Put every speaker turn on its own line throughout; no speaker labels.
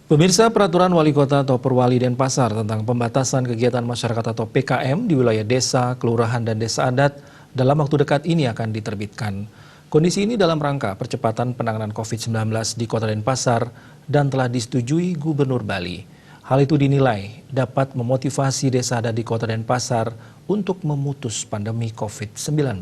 Pemirsa, peraturan wali kota atau perwali Denpasar tentang pembatasan kegiatan masyarakat atau PKM di wilayah desa, kelurahan, dan desa adat dalam waktu dekat ini akan diterbitkan. Kondisi ini dalam rangka percepatan penanganan COVID-19 di kota Denpasar dan telah disetujui Gubernur Bali. Hal itu dinilai dapat memotivasi desa adat di kota Denpasar untuk memutus pandemi COVID-19.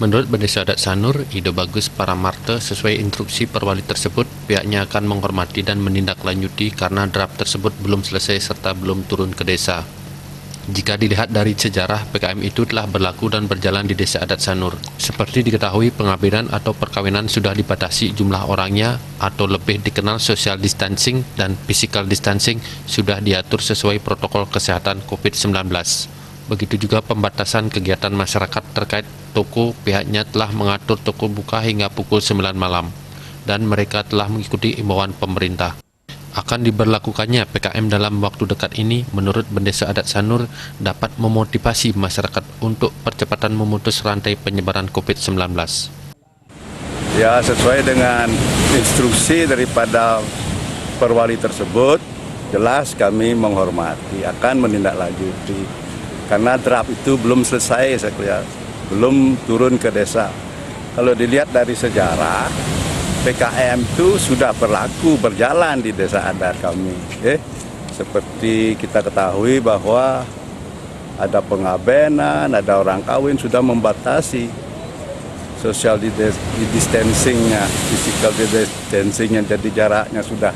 Menurut Bendesa Adat Sanur, ide bagus para marta sesuai instruksi perwali tersebut, pihaknya akan menghormati dan menindaklanjuti karena draft tersebut belum selesai serta belum turun ke desa. Jika dilihat dari sejarah, PKM itu telah berlaku dan berjalan di Desa Adat Sanur. Seperti diketahui, pengabenan atau perkawinan sudah dibatasi jumlah orangnya atau lebih dikenal social distancing dan physical distancing sudah diatur sesuai protokol kesehatan COVID-19. Begitu juga pembatasan kegiatan masyarakat terkait toko, pihaknya telah mengatur toko buka hingga pukul 9 malam dan mereka telah mengikuti imbauan pemerintah. Akan diberlakukannya PKM dalam waktu dekat ini menurut Bendesa Adat Sanur dapat memotivasi masyarakat untuk percepatan memutus rantai penyebaran COVID-19.
Ya, sesuai dengan instruksi daripada perwali tersebut, jelas kami menghormati, akan menindaklanjuti. Karena draft itu belum selesai, saya lihat, belum turun ke desa. Kalau dilihat dari sejarah, PKM itu sudah berjalan di desa adat kami. Seperti kita ketahui bahwa ada pengabenan, ada orang kawin, sudah membatasi social distancing-nya, physical distancing-nya, jadi jaraknya sudah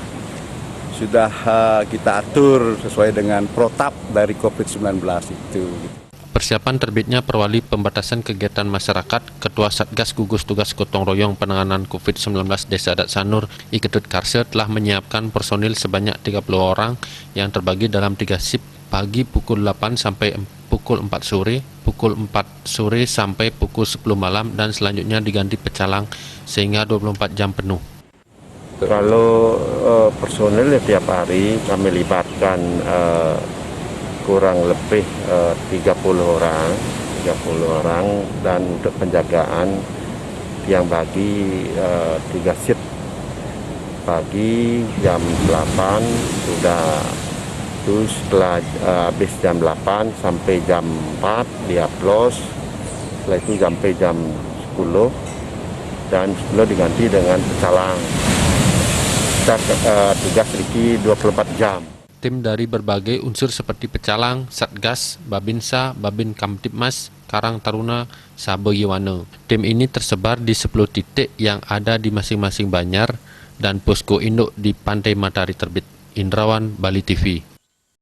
kita atur sesuai dengan protap dari COVID-19 itu.
Persiapan terbitnya perwali pembatasan kegiatan masyarakat, Ketua Satgas Gugus Tugas Gotong Royong Penanganan COVID-19 Desa Adat Sanur, I Ketut Karse, telah menyiapkan personil sebanyak 30 orang yang terbagi dalam 3 shift, pagi pukul 8 sampai pukul 4 sore, pukul 4 sore sampai pukul 10 malam, dan selanjutnya diganti pecalang sehingga 24 jam penuh.
Kalau personil tiap hari kami libatkan kurang lebih 30 orang dan untuk penjagaan yang bagi 3 shift. Pagi jam 8 sudah, terus setelah habis jam 8 sampai jam 4 dia close, setelah itu sampai jam 10 dan sebelum diganti dengan pecalang. Tugas Riki 24 jam.
Tim dari berbagai unsur seperti pecalang, Satgas, Babinsa, Babin Kamtipmas, Karang Taruna, Saboyewana. Tim ini tersebar di 10 titik yang ada di masing-masing Banyar dan posko induk di Pantai Matahari Terbit. Indrawan, Bali TV.